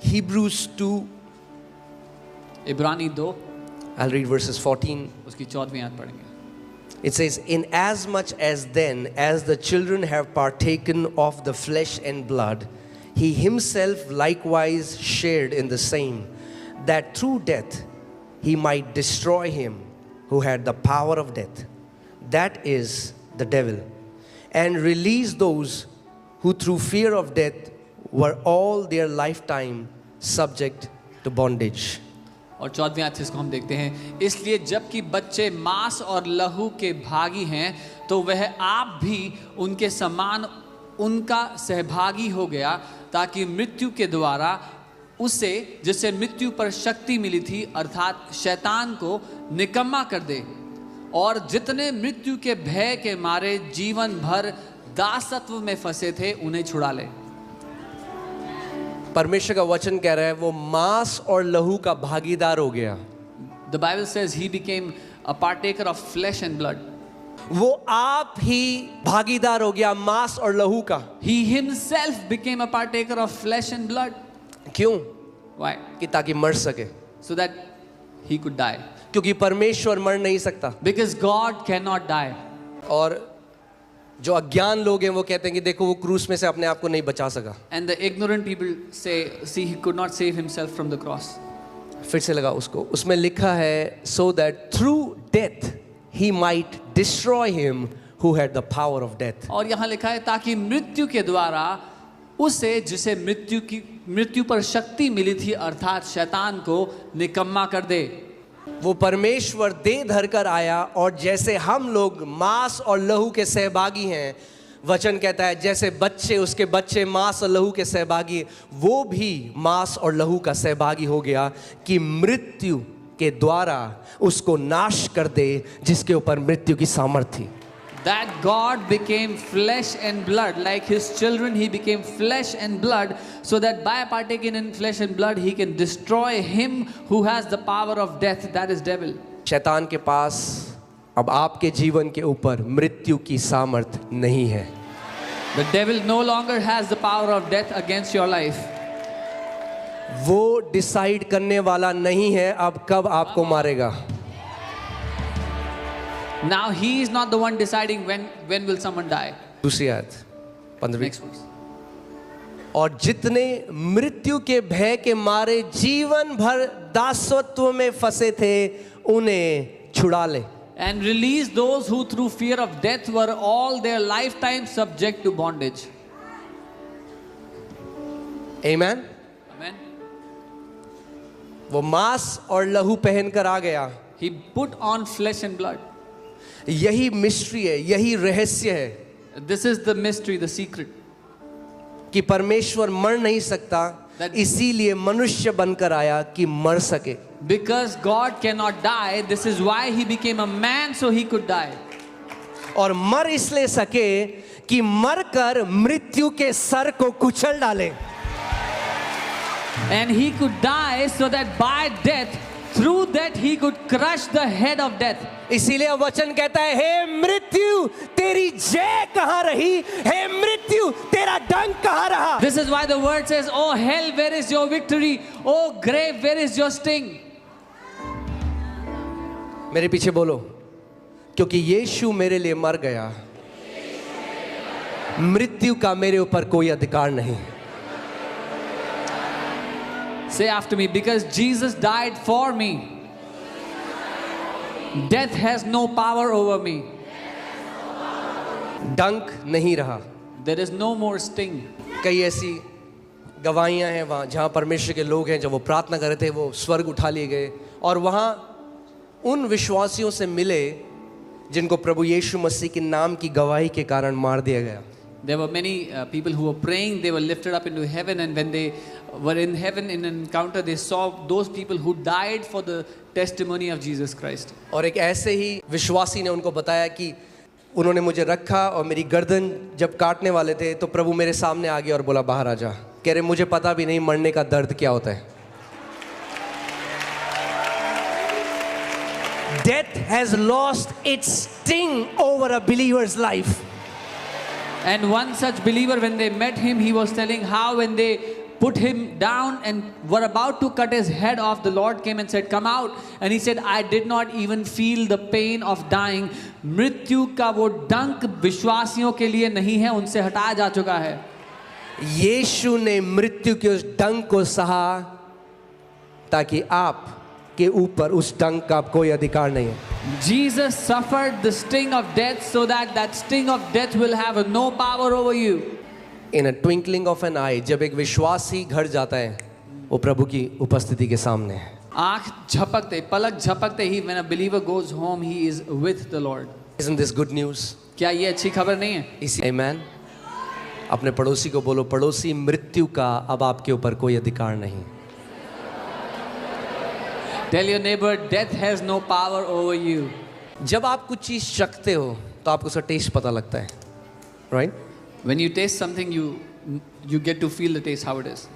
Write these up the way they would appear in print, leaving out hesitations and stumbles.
Hebrews 2. इब्रानी 2 I'll read verses 14. उसकी 14वीं आयत पढ़ेंगे. It says, inasmuch as then as the children have partaken of the flesh and blood, he himself likewise shared in the same, that through death he might destroy him who had the power of death, that is the devil, and release those who through fear of death were all their lifetime subject to bondage. और 14वीं आयत से इसको हम देखते हैं. इसलिए जबकि बच्चे मांस और लहू के भागी हैं, तो वह आप भी उनके समान उनका सहभागी हो गया, ताकि मृत्यु के द्वारा उसे, जिससे मृत्यु पर शक्ति मिली थी, अर्थात शैतान को निकम्मा कर दे, और जितने मृत्यु के भय के मारे जीवन भर दासत्व में फंसे थे उन्हें छुड़ा ले. परमेश्वर का वचन कह रहा है वो मांस और लहू का भागीदार हो गया. The Bible says he became a partaker of flesh and blood. वो आप ही भागीदार हो गया मांस और लहू का. He himself became a partaker of flesh and blood. क्यों? Why? कि ताकि मर सके. So that he could die. क्योंकि परमेश्वर मर नहीं सकता. Because God cannot die. और जो अज्ञान लोग हैं वो कहते हैं कि देखो वो क्रूस में से अपने आप को नहीं बचा सका. And the ignorant people say, see, he could not save himself from the cross. फिर से लगा उसको. उसमें लिखा है so that through death he might destroy him who had the power of death. और यहाँ लिखा है ताकि मृत्यु के द्वारा उसे, जिसे मृत्यु पर शक्ति मिली थी, अर्थात शैतान को निकम्मा कर दे. वो परमेश्वर देह धर कर आया, और जैसे हम लोग मांस और लहू के सहभागी हैं, वचन कहता है जैसे बच्चे, उसके बच्चे मांस और लहू के सहभागी, वो भी मांस और लहू का सहभागी हो गया कि मृत्यु के द्वारा उसको नाश कर दे जिसके ऊपर मृत्यु की सामर्थ्य थी. That God became flesh and blood, like his children he became flesh and blood, so that by partaking in flesh and blood he can destroy him who has the power of death, that is devil. शैतान के पास अब आपके जीवन के ऊपर मृत्यु की सामर्थ नहीं है. The devil no longer has the power of death against your life. वो डिसाइड करने वाला नहीं है अब कब आपको मारेगा. Now he is not the one deciding when will someone die. दूसरी आयत 15. Next verse. और जितने मृत्यु के भय के मारे जीवन भर दासत्व में फंसे थे उन्हें छुड़ा ले. And release those who through fear of death were all their lifetime subject to bondage. Amen. Amen. वो मांस और लहू पहनकर आ गया. He put on flesh and blood. यही मिस्ट्री है, यही रहस्य है. This is the mystery, the secret. कि परमेश्वर मर नहीं सकता, इसीलिए मनुष्य बनकर आया कि मर सके. Because God cannot die, this is why he became a man so he could die. और मर इसलिए सके कि मरकर मृत्यु के सर को कुचल डाले. And he could die so that by death, through that he could crush the head of death. इसीलिए वचन कहता है हे मृत्यु तेरी जय कहाँ रही, हे मृत्यु तेरा डंक कहाँ रहा. This is why the word says, oh hell, where is your victory? Oh grave, where is your sting? मेरे पीछे बोलो, क्योंकि यीशु मेरे लिए मर गया, मृत्यु का मेरे ऊपर कोई अधिकार नहीं. Say after me, because Jesus died for me, death has no power over me. डंक नहीं रहा. There is no more sting. कई ऐसी गवाहियां हैं वहाँ जहाँ परमेश्वर के लोग हैं, जब वो प्रार्थना कर रहे थे वो स्वर्ग उठा लिए गए और वहाँ उन विश्वासियों से मिले जिनको प्रभु यीशु मसीह के नाम की गवाही के कारण मार दिया गया. There were many people who were praying, they were lifted up into heaven, and when they were in heaven in an encounter, they saw those people who died for the testimony of Jesus Christ. और एक ऐसे ही विश्वासी ने उनको बताया कि उन्होंने मुझे रखा और मेरी गर्दन जब काटने वाले थे तो प्रभु मेरे सामने आ गया और बोला बाहर आ जा. कह रहे मुझे पता भी नहीं मरने का दर्द क्या होता है. Death has lost its sting over a believer's life. And one such believer, when they met him, he was telling how when they put him down and were about to cut his head off, the Lord came and said, "Come out." And he said, "I did not even feel the pain of dying." मृत्यु का वो डंक विश्वासियों के लिए नहीं है, उनसे हटाया जा चुका है. यीशु ने मृत्यु के उस डंक को सहा ताकि आप के ऊपर उस डंक का कोई अधिकार नहीं है. Jesus suffered the sting of death so that that sting of death will have no power over you. In a twinkling of an eye, जब एक विश्वासी घर जाता है वो प्रभु की उपस्थिति के सामने है. आँख झपकते, पलक झपकते ही when a believer goes home, he is with the Lord. Isn't this good news? क्या ये अच्छी खबर नहीं है? इसी Amen. अपने पड़ोसी को बोलो, पड़ोसी मृत्यु का अब आपके ऊपर कोई अधिकार नहीं. Tell your neighbor, death has no power over you. जब आप कुछ चीज चखते हो तो आपको उसका टेस्ट पता लगता है, right? When you taste something, you get to feel the taste how it is.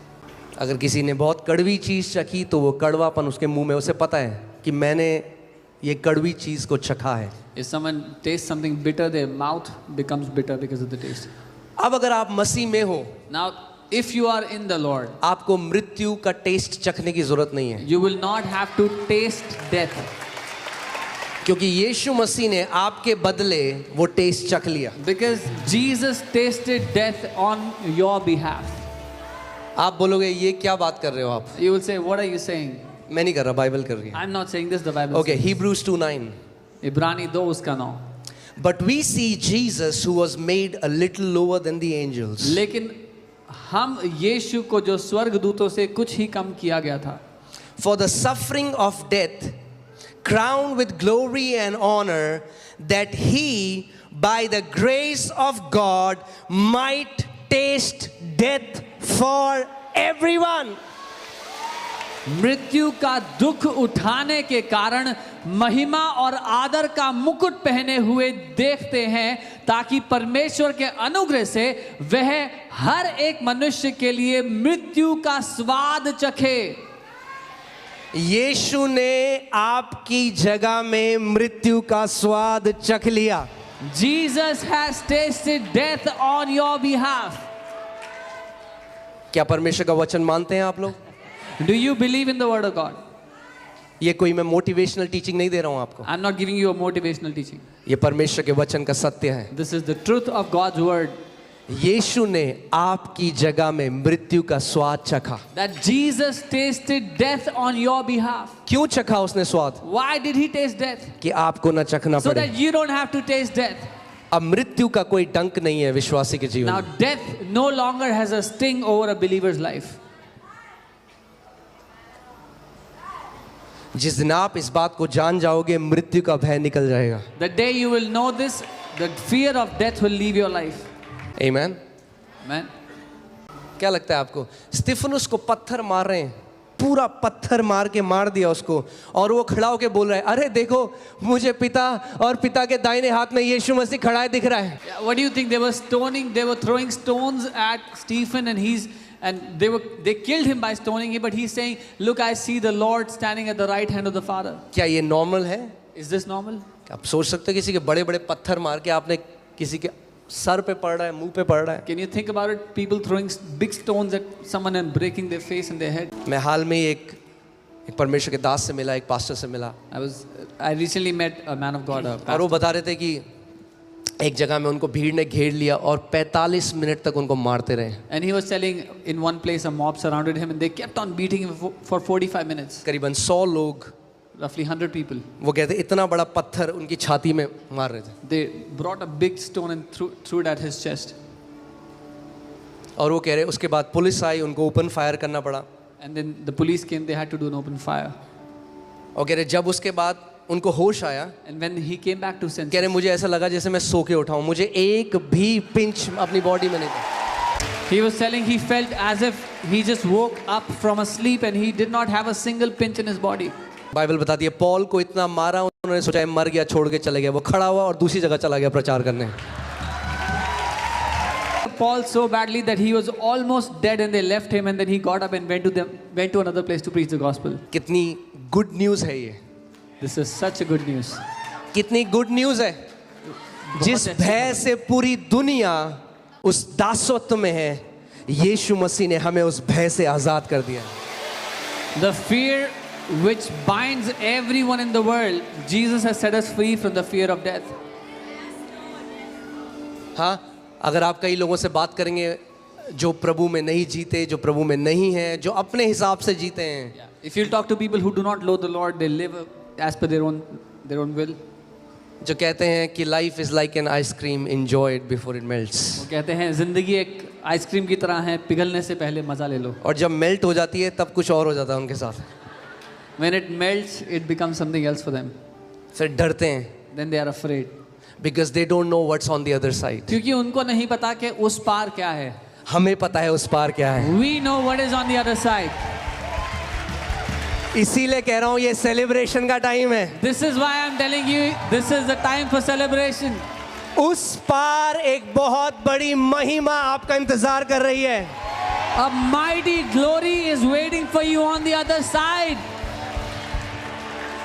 अगर किसी ने बहुत कड़वी चीज चखी तो वो कड़वापन उसके मुंह में, उसे पता है कि मैंने ये कड़वी चीज को चखा है. If someone tastes something bitter, their mouth becomes bitter because of the taste. अब अगर आप मसीह में हो, Now, if you are in the Lord, आपको मृत्यु का टेस्ट चखने की जरूरत नहीं है, you will not have to taste death. क्योंकि यीशु मसीह ने आपके बदले वो टेस्ट चख लिया. Because Jesus tasted death on your behalf. आप बोलोगे ये क्या बात कर रहे हो आप? You will say, what are you saying? मैं नहीं कर रहा, बाइबल कर रही है. I'm not saying this, the Bible Okay, Hebrews 2:9. says. इब्रानी 2 उसका 9. But we see Jesus who was made a little lower than the angels. लेकिन हम यीशु को जो स्वर्गदूतों से कुछ ही कम किया गया था, For the suffering of death, crowned with glory and honor, that he, by the grace of God, might taste death for everyone. मृत्यु का दुख उठाने के कारण महिमा और आदर का मुकुट पहने हुए देखते हैं, ताकि परमेश्वर के अनुग्रह से वह हर एक मनुष्य के लिए मृत्यु का स्वाद चखे. यीशु ने आपकी जगह में मृत्यु का स्वाद चख लिया. Jesus has tasted death on your behalf. क्या परमेश्वर का वचन मानते हैं आप लोग? Do you believe in the word of God? ये कोई मैं मोटिवेशनल टीचिंग नहीं दे रहा हूं आपको. I'm not giving you a motivational teaching. ये परमेश्वर के वचन का सत्य है. This is the truth of God's word. यीशु ने आपकी जगह में मृत्यु का स्वाद चखा. That Jesus tasted death on your behalf. क्यों चखा उसने स्वाद? Why did he taste death? कि आपको न चखना So पड़े. that you don't have to taste death. अब मृत्यु का कोई डंक नहीं है विश्वासी के जीवन Now में. death no longer has a sting over a believer's life. जिस दिन आप इस बात को जान जाओगे मृत्यु का भय निकल जाएगा. The day you will know this, the fear of death will leave your life. Amen. Amen. क्या लगता है आपको? स्तिफनुस को पत्थर मार रहे हैं, पूरा पत्थर मार के मार दिया उसको, और वो खड़ा होके बोल रहा है, अरे देखो मुझे पिता और पिता के दाहिने हाथ में यीशु मसीह खड़ा है दिख रहा है. Yeah, what do you think? They were throwing stones at Stephen, and they killed him by stoning him, but he's saying, look, I see the Lord standing at the right hand of the Father. क्या ये normal है? Is this normal? आप सोच सकते हो किसी के बड़े बड़े पत्थर मार के आपने किसी के सर पे पड़ रहा है, मुंह पे पड़ रहा है. Can you think about it? People throwing big stones at someone and breaking their face and their head. मैं हाल में एक परमेश्वर के दास से मिला, एक पास्टर से मिला, I recently met a man of God. और वो बता रहे थे कि एक जगह में उनको भीड़ ने घेर लिया और 45 मिनट तक उनको मारते रहे. And he was telling, in one place a mob surrounded him and they kept on beating him for 45 minutes. करीबन 100 लोग, Roughly 100 people. वो कहते इतना बड़ा पत्थर उनकी छाती में मार रहे थे. They brought a big stone and threw it at his chest. और वो कह रहे उसके बाद पुलिस आई, उनको ओपन फायर करना पड़ा. And then the police came, they had to do an open fire. और कह रहे जब उसके बाद उनको होश आया, And when he came back to senses, कह रहे मुझे ऐसा लगा जैसे मैं सो के उठा हूं, मुझे एक भी पिंच अपनी बॉडी में नहीं था. he was telling he felt as if he just woke up from a sleep and he did not have a single pinch in his body. Bible बताती है पॉल को इतना मारा उन्होंने सोचा मर गया, छोड़ के चले गए. वो खड़ा हुआ और दूसरी जगह चला गया प्रचार करने. Paul so badly that he was almost dead and they left him, and then he got up and went to another place to preach the gospel. कितनी गुड न्यूज़ है ये. This is such a good news. कितनी good news है. जिस भय से पूरी दुनिया उस दासत्व में है, यीशु मसीह ने हमें उस भय से आजाद कर दिया। The fear which binds everyone in the world, Jesus has set us free from the fear of death. हाँ, अगर आप कई लोगों से बात करेंगे जो प्रभु में नहीं जीते, जो प्रभु में नहीं हैं, जो अपने हिसाब से जीते हैं, If you talk to people who do not know the Lord, they live as per their own will. जो कहते हैं कि life is like an ice cream, enjoy it before it melts. वो कहते हैं जिंदगी एक आइसक्रीम की तरह है, पिघलने से पहले मजा ले लो। और जब मेल्ट हो जाती है तब कुछ और हो जाता है उनके साथ। When it melts, it becomes something else for them. फिर डरते हैं, Then they are afraid. Because they don't know what's on the other side. क्योंकि उनको नहीं पता कि उस पार क्या है। हमें पता है उस पार क्या है। We know what is on the other side. इसीलिए कह रहा हूँ ये सेलिब्रेशन का टाइम है। This is why I'm telling you, this is the time for celebration. उस पार एक बहुत बड़ी महिमा आपका इंतजार कर रही है। A mighty glory is waiting for you on the other side.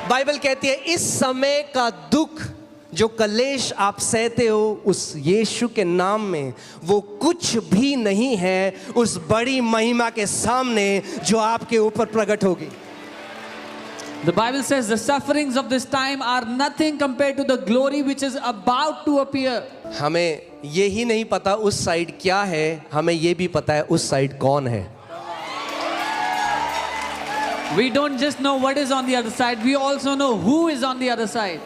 Bible कहती है इस समय का दुख जो कलेश आप सहते हो उस यीशु के नाम में, वो कुछ भी नहीं है उस बड़ी महिमा के सामने जो आपके ऊपर प्रकट होगी। The Bible says the sufferings of this time are nothing compared to the glory which is about to appear. हमें ये ही नहीं पता उस साइड क्या है, हमें ये भी पता है उस साइड कौन है। We don't just know what is on the other side, we also know who is on the other side.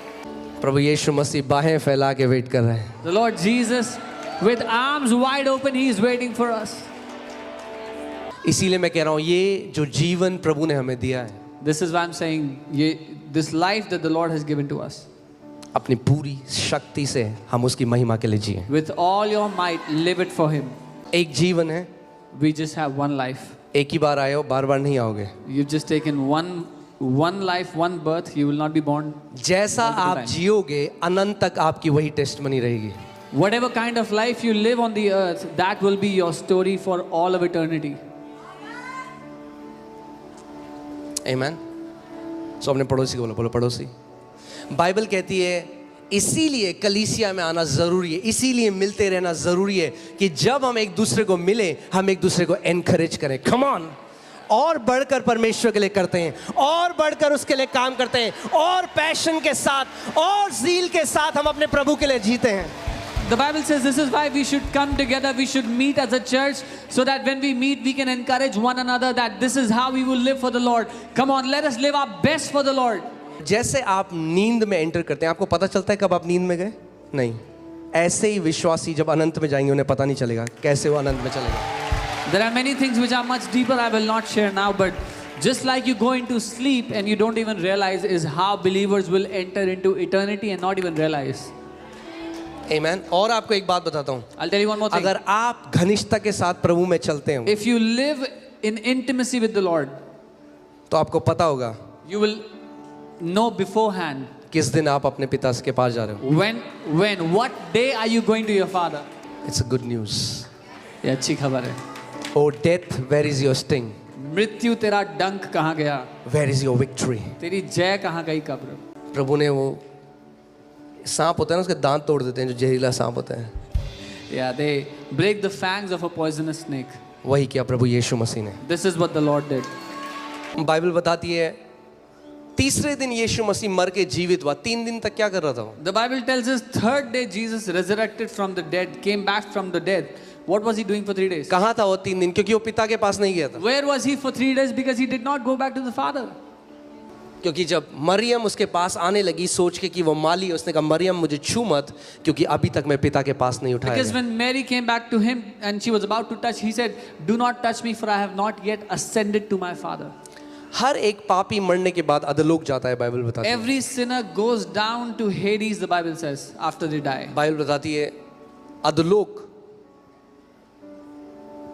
प्रभु यीशु मसीह बाहें फैला के वेट कर रहे हैं। The Lord Jesus, with arms wide open, He is waiting for us. इसीलिए मैं कह रहा हूँ ये जो जीवन प्रभु ने हमें दिया है, This is why I'm saying, this life that the Lord has given to us, अपनी पूरी शक्ति से हम उसकी महिमा के लिए जिए। with all your might, live it for Him. एक जीवन है, We just have one life. एक ही बार आए हो, बार बार नहीं आओगे। You've just taken one life, one birth. You will not be born. जैसा आप times. जियोगे अनंत तक आपकी वही टेस्टमनी रहेगी। Whatever kind of life you live on the earth, that will be your story for all of eternity. आमीन। सो अपने पड़ोसी को बोलो पड़ोसी। बाइबल कहती है इसीलिए कलीसिया में आना ज़रूरी है, इसीलिए मिलते रहना ज़रूरी है कि जब हम एक दूसरे को मिले हम एक दूसरे को एनकरेज करें। कम ऑन, और बढ़कर परमेश्वर के लिए करते हैं, और बढ़कर उसके लिए काम करते हैं, और पैशन के साथ और ज़ील के साथ हम अपने प्रभु के लिए जीते हैं। The Bible says this is why we should come together, we should meet as a church, so that when we meet we can encourage one another that this is how we will live for the Lord. Come on, let us live our best for the Lord. जैसे आप नींद में enter करते हैं, आपको पता चलता है कब आप नींद में गए? नहीं। ऐसे ही विश्वासी जब अनंत में जाएंगे उन्हें पता नहीं चलेगा कैसे वो अनंत में चलेगा। There are many things which are much deeper I will not share now, but just like you go into sleep and you don't even realize, is how believers will enter into eternity and not even realize. आमीन। और आपको एक बात बताता हूँ, I'll tell you one more thing. अगर आप घनिष्ठता के साथ प्रभु में चलते हो If you live in intimacy with the Lord, तो आपको पता होगा you will know beforehand किस दिन आप अपने पिता के पास जा रहे हो। what day are you going to your Father. It's a good news. ये अच्छी खबर है। O death, where is your sting? मृत्यु तेरा डंक कहाँ गया? Where is your victory? तेरी जय कहाँ गई कब्र? प्रभु ने वो सांप होता है ना, उसके दांत तोड़ देते हैं, जो जहरीला सांप होता है। Yeah, they break the fangs of a poisonous snake. वही किया प्रभु यीशु मसीह ने। This is what the Lord did. Bible बताती है तीसरे दिन यीशु मसीह मर के जीवित हुआ। 3 दिन तक क्या कर रहा था वो? The Bible tells us third day Jesus resurrected from the dead, came back from the dead. What was he doing for 3 days? कहाँ था वो 3 दिन? क्योंकि वो पिता के पास नहीं गया था। Where was he for 3 days? Because he did not go back to the Father. क्योंकि जब मरियम उसके पास आने लगी सोच के कि वो माली है, उसने कहा मरियम मुझे छू मत, क्योंकि अभी तक मैं पिता के पास नहीं उठाया Because गया। when Mary came back to him and she was about to touch, he said, "Do not touch me, for I have not yet ascended to my Father." हर एक पापी मरने के बाद अधोलोक जाता है, बाइबल बताती है। Every sinner goes down to Hades, the Bible says, after they die. Bible बताती है अधोलोक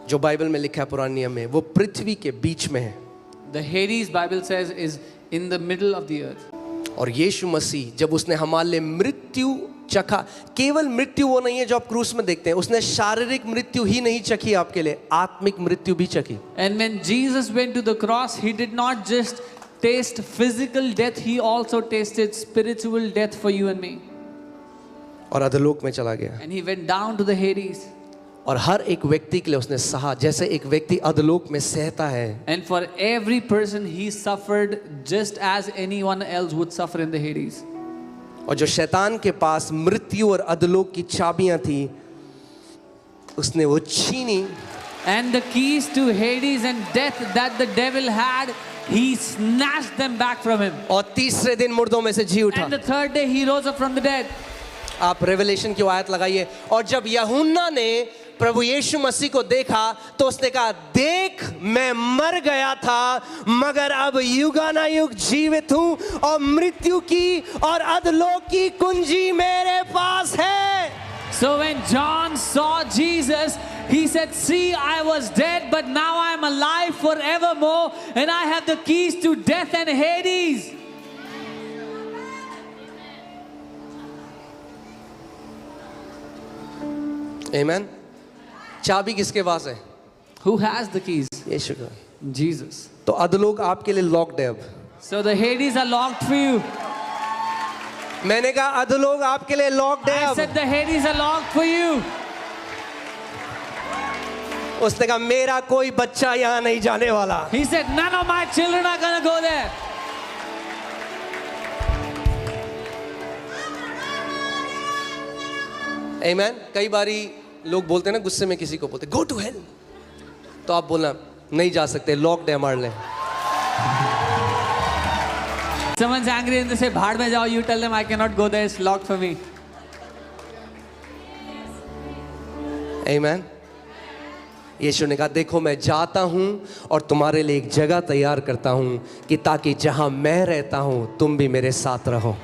जो बाइबल में लिखा है पुराने नियम में, वो पृथ्वी के बीच में है। The Hades, Bible says, is in the middle of the earth. और यीशु मसीह जब उसने हमारे लिए मृत्यु चखा, केवल मृत्यु वो नहीं है जो आप क्रूस में देखते हैं, उसने शारीरिक मृत्यु ही नहीं चखी आपके लिए, आत्मिक मृत्यु भी चखी। And when Jesus went to the cross, he did not just taste physical death, he also tasted spiritual death for you and me. और अधोलोक में चला गया। And he went down to the Hades. और हर एक व्यक्ति के लिए उसने सहा, जैसे एक व्यक्ति अधलोक में सहता है. And for every person he suffered just as anyone else would suffer in the Hades. और जो शैतान के पास मृत्यु और अधलोक की चाबियां थी, उसने वो छीनी. And the keys to Hades and death that the devil had, he snatched them back from him. और तीसरे दिन मुर्दों में से जी उठा. And the third day he rose up from the dead. आप रेवलेशन की आयत लगाइए. और जब यूहन्ना ने प्रभु यीशु मसीह को देखा तो उसने कहा, देख मैं मर गया था मगर अब युगानुयुग जीवित हूं और मृत्यु की और अधलोक की कुंजी मेरे पास है. So when John saw Jesus, he said, see, I was dead, but now I am alive forevermore, and I have the keys to death and Hades. Amen. चाबी किसके पास है? Who has the keys? यीशु का. Jesus. तो अधलोक आपके लिए locked है अब. So the Hades are locked for you. मैंने कहा अधलोक आपके लिए लॉक्ड है I अब. said the Hades are locked for you. उसने कहा मेरा कोई बच्चा यहाँ नहीं जाने वाला. He said, none of my children are going to go there. Amen. कई बारी लोग बोलते हैं ना, गुस्से में किसी को बोलते गो टू हेल, तो आप बोलना नहीं जा सकते, लॉक्ड है हमारे लिए. Someone's angry and they say, भाड़ में जाओ. You tell them, I cannot go there. It's locked for me. Amen. यीशु ने कहा देखो मैं जाता हूं और तुम्हारे लिए एक जगह तैयार करता हूं कि ताकि जहां मैं रहता हूं तुम भी मेरे साथ रहो.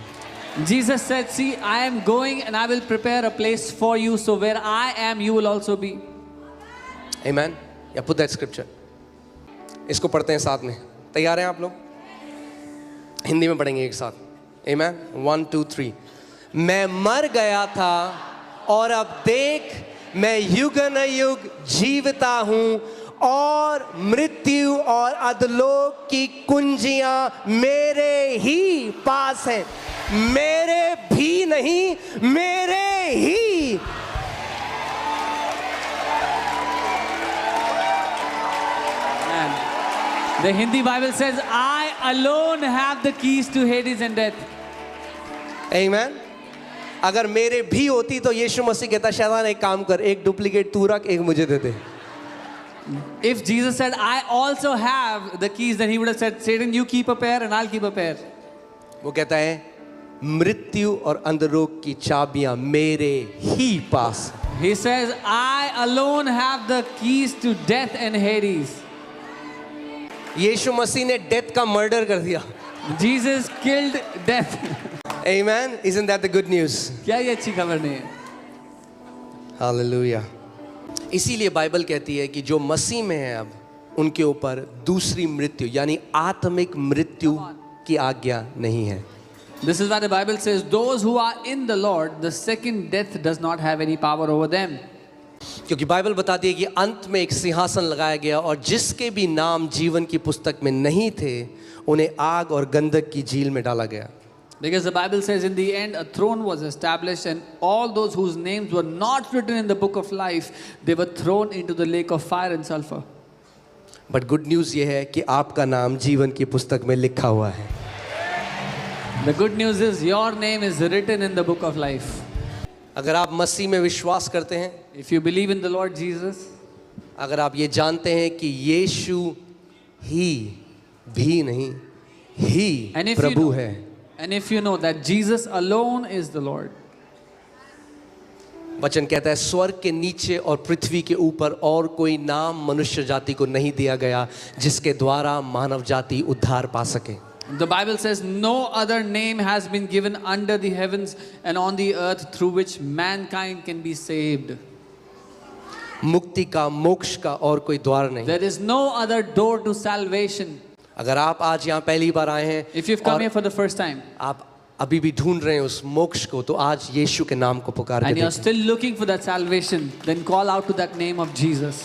Jesus said, see, I am going and I will prepare a place for you, so where I am, you will also be. Amen. या put that scripture. इसको पढ़ते हैं साथ में. तैयार हैं आप लोग? हिंदी में पढ़ेंगे एक साथ. Amen. 1 2 3. मैं मर गया था और अब देख मैं युगानुयुग जीविता हूं और मृत्यु और अधलोक की कुंजियां मेरे ही पास हैं. मेरे भी नहीं, मेरे ही. The Hindi Bible says, I alone have the keys to Hades and death. Amen. अगर मेरे भी होती तो यीशु मसीह कहता शैतान एक काम कर, एक डुप्लीकेट तू रख, एक मुझे दे दे. If Jesus said, I also have the keys, then he would have said, Satan, you keep a pair and I'll keep a pair. वो कहता है मृत्यु और अंधरोग की चाबियां मेरे ही पास. He says, I alone have the keys to death and Hades. यीशु मसीह ने death का मर्डर कर दिया. Jesus killed death. Amen. Isn't that the good news? क्या ये अच्छी खबर नहीं है? Hallelujah. इसीलिए बाइबल कहती है कि जो मसीह में है अब उनके ऊपर दूसरी मृत्यु यानी आत्मिक मृत्यु की आज्ञा नहीं है. This is why the Bible says, those who are in the Lord, the second death does not have any power over them. क्योंकि बाइबल बताती है कि अंत में एक सिंहासन लगाया गया और जिसके भी नाम जीवन की पुस्तक में नहीं थे उन्हें आग और गंधक की झील में डाला गया. Because the Bible says in the end a throne was established and all those whose names were not written in the book of life, they were thrown into the lake of fire and sulfur. But good news ये है कि आपका नाम जीवन की पुस्तक में लिखा हुआ है. The good news is your name is written in the book of life. अगर आप मसीह में विश्वास करते हैं, If you believe in the Lord Jesus, अगर आप ये जानते हैं कि यीशु ही भी नहीं ही and if you Prabhu know, है, and if you know that Jesus alone is the Lord, वचन कहता है स्वर्ग के नीचे और पृथ्वी के ऊपर और कोई नाम मनुष्य जाति को नहीं दिया गया जिसके द्वारा मानव जाति उद्धार पा सके. the Bible says no other name has been given under the heavens and on the earth through which mankind can be saved. मुक्ति का मोक्ष का और कोई द्वार नहीं. There is no other door to salvation. अगर आप आज यहाँ पहली बार आए हैं If you've come और here for the first time आप अभी भी ढूंढ रहे हैं उस मोक्ष को, तो आज यीशु के नाम को पुकार and के you're देखिए. still looking for that salvation, then call out to that name of Jesus.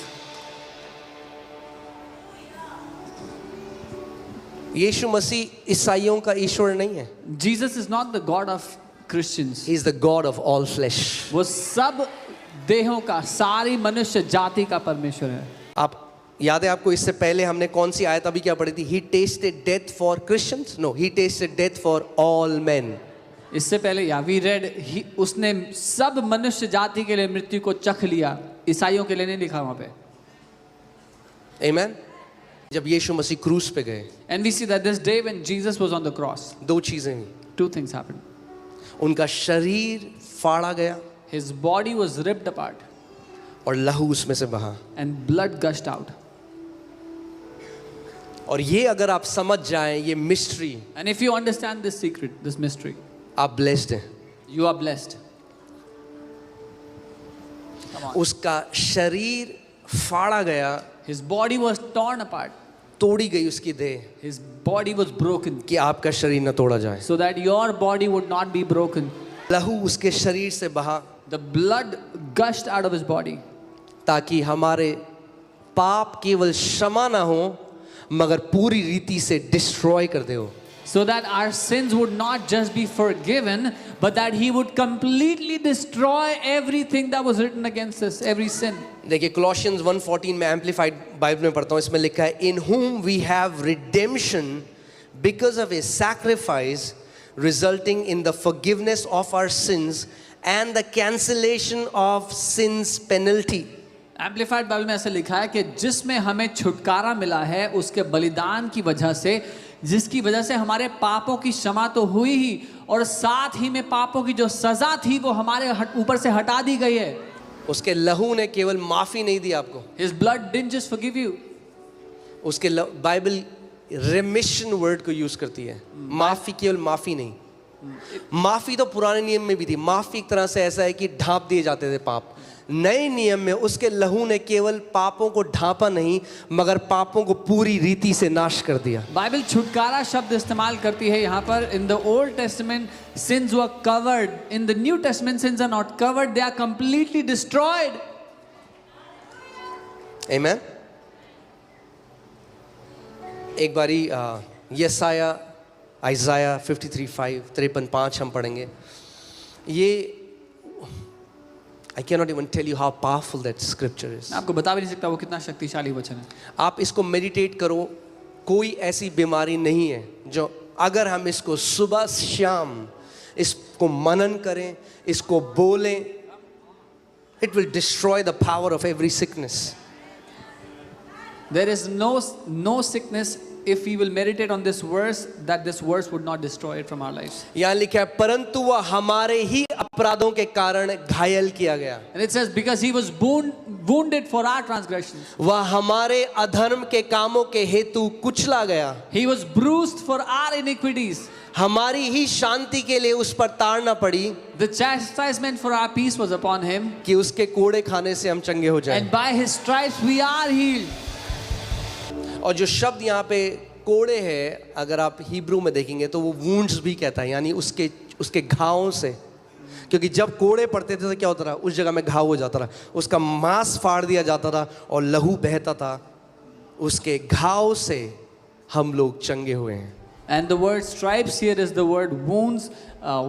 यीशु मसीह ईसाइयों का ईश्वर नहीं है. Jesus is not the God of Christians. He is the God of all flesh. वो सब देहों का, सारी मनुष्य जाति का परमेश्वर है। आप याद है आपको, इससे पहले हमने कौन सी आयत अभी क्या पढ़ी थी? He tasted death for Christians? No, he tasted death for all men. इससे पहले या वी रेड उसने सब मनुष्य जाति के लिए मृत्यु को चख लिया, ईसाइयों के लिए नहीं लिखा वहां पे। Amen. जब यीशु मसीह क्रूस पे गए, And we see that this day when Jesus was on the cross, दो चीजें हुई। two things happened. उनका शरीर फाड़ा गया His body was ripped apart और लहू उसमें से बहा। and blood gushed out. और ये अगर आप समझ जाएं ये mystery, And if you understand this secret, this mystery, आप ब्लेस्ड हैं। you are blessed. Come on. उसका शरीर फाड़ा गया, His body was torn apart. तोड़ी गई उसकी देह, His body was broken कि आपका शरीर न तोड़ा जाए। so that your body would not be broken. लहू उसके शरीर से बहा The blood gushed out of his body ताकि हमारे पाप केवल क्षमा ना हो मगर पूरी रीति से डिस्ट्रॉय कर दे हो। so that our sins would not just be forgiven, but that he would completely destroy everything that was written against us, every sin. देखिए Colossians 1:14 में एम्पलीफाइड बाइबल में पढ़ता हूँ, इसमें लिखा है in whom we have redemption because of his sacrifice resulting in the forgiveness of our sins and the cancellation of sins penalty. Amplified Bible में ऐसा लिखा है कि जिसमें हमें छुटकारा मिला है उसके बलिदान की वजह से, जिसकी वजह से हमारे पापों की क्षमा तो हुई ही और साथ ही में पापों की जो सजा थी वो हमारे ऊपर से हटा दी गई है। उसके लहू ने केवल माफी नहीं दी आपको, His blood didn't just forgive you. उसके बाइबल रेमिशन वर्ड को यूज करती है। माफी केवल माफी नहीं, माफी तो पुराने नियम में भी थी। माफी एक तरह से ऐसा है कि ढांप दिए जाते थे पाप। नए नियम में उसके लहू ने केवल पापों को ढांपा नहीं मगर पापों को पूरी रीति से नाश कर दिया। बाइबल छुटकारा शब्द इस्तेमाल करती है यहाँ पर। In the Old Testament sins were covered, in the New Testament sins are not covered, they are completely destroyed. Amen. एक बारी यसाया आइज़ाया 53:5 53:5 हम पढ़ेंगे। ये I cannot even tell you how powerful that scripture is. मैं आपको बता भी नहीं सकता वो कितना शक्तिशाली वचन है। आप इसको मेडिटेट करो। कोई ऐसी बीमारी नहीं है जो अगर हम इसको सुबह शाम इसको मनन करें, इसको बोलें, it will destroy the power of every sickness. There is no sickness if we will meditate on this verse, that this verse would not destroy it from our lives. यहाँ लिखा है परंतु वह हमारे ही अपराधों के कारण घायल किया गया। And it says because he was wounded for our transgressions, वह हमारे अधर्म के कामों के हेतु कुचला गया। he was bruised for our iniquities, हमारी ही शांति के लिए उस पर ताड़ना पड़ी the chastisement for our peace was upon him, कि उसके कोड़े खाने से हम चंगे हो जाएं। and by his stripes we are healed. और जो शब्द यहाँ पे कोड़े है, अगर आप हिब्रू में देखेंगे तो वो वुंड्स भी कहता है, यानी उसके घावों से। क्योंकि जब कोड़े पड़ते थे तो क्या होता था, उस जगह में घाव हो जाता था, उसका मांस फाड़ दिया जाता था और लहू बहता था। उसके घाव से हम लोग चंगे हुए हैं। And the word stripes here is the word wounds.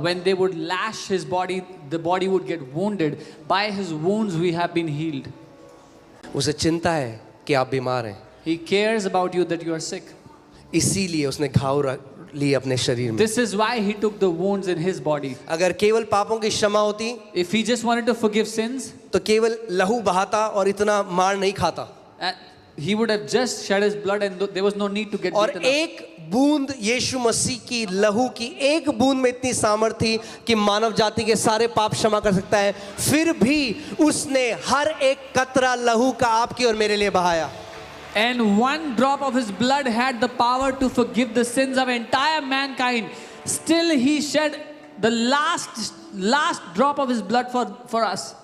When they would lash his body, the body would get wounded. By his wounds we have been healed. उसे चिंता है कि आप बीमार हैं, He cares about you that you are sick. इसीलिए उसने घाव लिए अपने शरीर में। This is why he took the wounds in his body. अगर केवल पापों की क्षमा होती If he just wanted to forgive sins, तो केवल लहू बहाता और इतना मार नहीं खाता, he would have just shed his blood and there was no need to get और beaten up. एक बूंद यीशु मसीह की लहू की एक बूंद में इतनी सामर्थ थी कि मानव जाति के सारे पाप क्षमा कर सकता है। फिर भी उसने हर एक कतरा लहू का आपकी और मेरे लिए बहाया। And one drop of his blood had the power to forgive the sins of entire mankind. Still he shed the last drop of his blood for us.